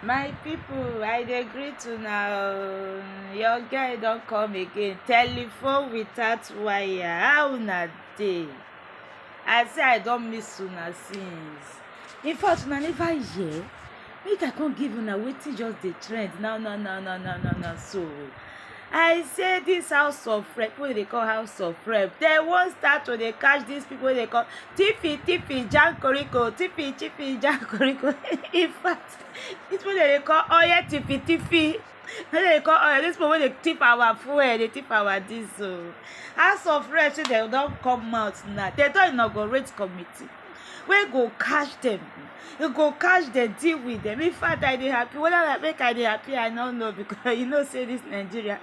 My people, I dey greet una. Your guy don come again. Telephone without wire. How una dey? I say I don miss una since. In fact, una never hear. Make I come give una wetin just dey trend now. So I say this house of rep wey dey call house of rep, dem wan start to dey catch dis people wey dey call Thiefy Jankoriko. In fact, dis people dey call oil Thiefy. No dey call oil. Dis people wey dey thief our fuel, dey thief our diesel. House of rep say dem don come out now. Dem don inaugurate committee wey go catch dem. You go catch dem, deal with dem. In fact, I dey happy. Whether na make I dey happy, I no know, because you know say dis Nigeria,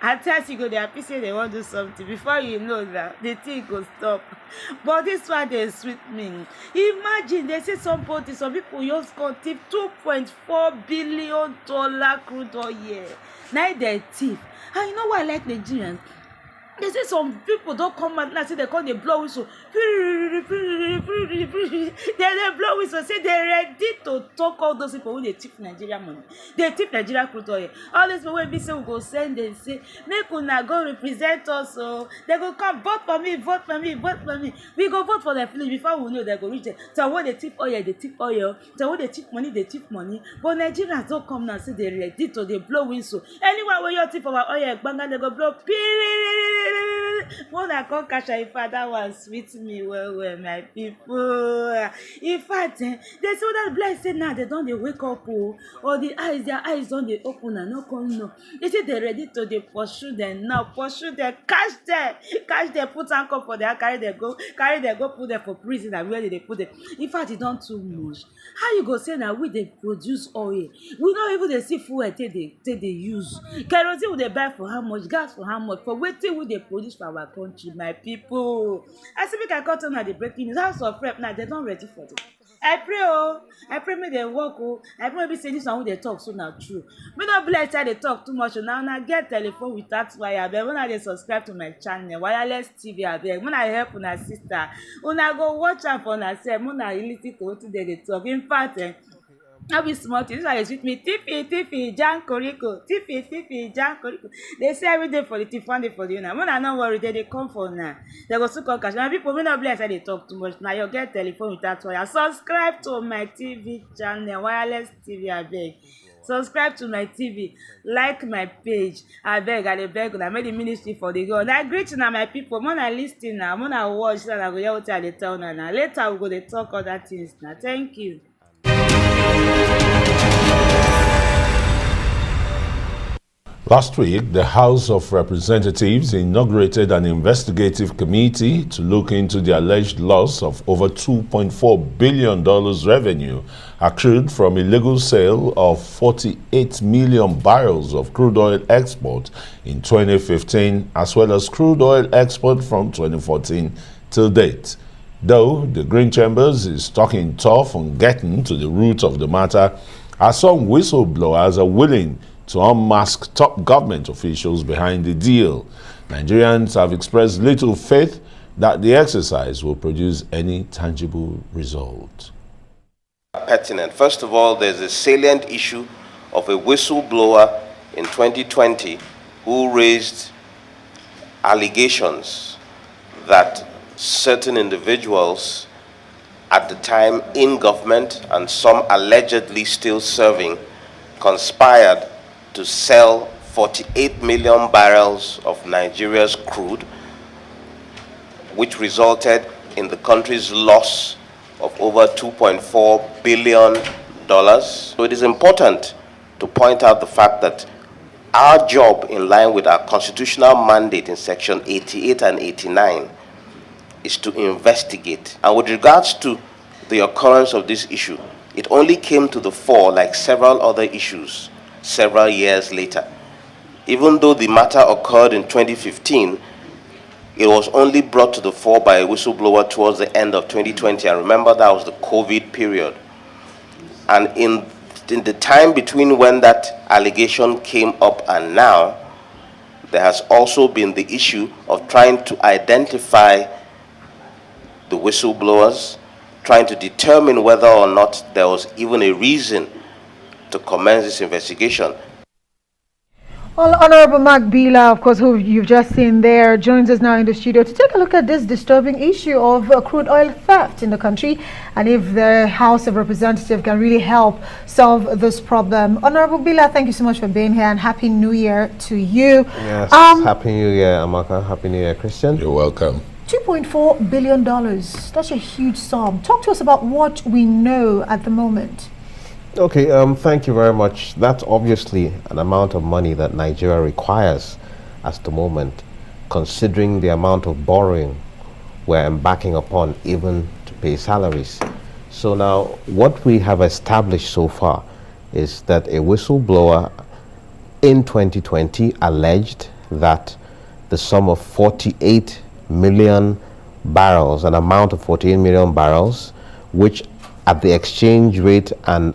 at times you go dey happy say dem wan do something, before you know na the thing go stop. But dis one dey sweet me. Imagine dey say some people just come thief $2.4 billion crude oil. Na im dem thief. And you know why I like Nigerians? They say some people don come out now say they come dey blow whistle. They blow whistle say they ready to talk all those people wey dey thief Nigeria money. Dey thief Nigeria crude oil. All these people wey be say we go send dem say make una go represent us o. They go come, vote for me. We go vote for dem finish before we know dem go reach there. Some wey dey thief oil, dey thief oil. Some wey dey thief money. But Nigerians don come now say they ready to dey blow whistle. Anyone wey you thief our oil, gbanga, they go blow piriri. When I come catch her, in fact, that one sweet me well, my people. In fact, they say that blessed say now they don dey wake up, or their eyes don dey open and no come know. They say they ready to dey pursue them now, catch them, put handcuff for their, carry them go put them for prison, and where they put them. In fact, it don too much. How you go say now we dey produce oil? We no even dey see fuel take dey use. Kerosene we dey buy for how much? Gas for how much? For wetin we dey produce for our country, my people. I say make I cut on the breaking news. House of rep now, they don ready for them. I pray make dem work o. I pray maybe say this one wey dey talk so na true. Make no be like say I dey talk too much. Now una get telephone without wire. Abeg una dey subscribe to my channel, Wireless TV. Abeg una help una sister. Una go watch am for una sef. Una lis ten to wetin dem dey talk. In fact, no be small thing. This one dey sweet me. Thiefy Jankoriko. They say every day for the thief, one day for the owner. Una no worry, dey come for una. They go soon come catch. Now people wey no be like say dey talk too much. Now you get telephone without wire. Subscribe to my TV channel, Wireless TV. Abeg. Subscribe to my TV, like my page. Abeg, I dey beg una, make the ministry for the God. I greet una, my people. Una lis ten now, una watch, so una go hear wetin I dey tell una now. Later we go dey talk other things now. Thank you. Last week, the House of Representatives inaugurated an investigative committee to look into the alleged loss of over $2.4 billion revenue accrued from illegal sale of 48 million barrels of crude oil export in 2015, as well as crude oil export from 2014 till date. Though the Green Chambers is talking tough on getting to the root of the matter, as some whistleblowers are willing to unmask top government officials behind the deal. Nigerians have expressed little faith that the exercise will produce any tangible result. Pertinent. First of all, there's a salient issue of a whistleblower in 2020 who raised allegations that certain individuals at the time in government and some allegedly still serving conspired to sell 48 million barrels of Nigeria's crude, which resulted in the country's loss of over $2.4 billion. So it is important to point out the fact that our job, in line with our constitutional mandate in section 88 and 89, is to investigate. And with regards to the occurrence of this issue, it only came to the fore, like several other issues, several years later. Even though the matter occurred in 2015, it was only brought to the fore by a whistleblower towards the end of 2020. And remember, that was the COVID period. And in the time between when that allegation came up and now, there has also been the issue of trying to identify the whistleblowers, trying to determine whether or not there was even a reason to commence this investigation. Well, Honorable Mark Bila, of course, who you've just seen there, joins us now in the studio to take a look at this disturbing issue of crude oil theft in the country and if the House of Representatives can really help solve this problem. Honorable Bila, thank you so much for being here and Happy New Year to you. Yes, Happy New Year, Amaka. Happy New Year, Christian. You're welcome. $2.4 billion. That's a huge sum. Talk to us about what we know at the moment. Okay, thank you very much. That's obviously an amount of money that Nigeria requires at the moment, considering the amount of borrowing we're embarking upon even to pay salaries. So now, what we have established so far is that a whistleblower in 2020 alleged that the sum of 48 million barrels, an amount of 48 million barrels, which at the exchange rate and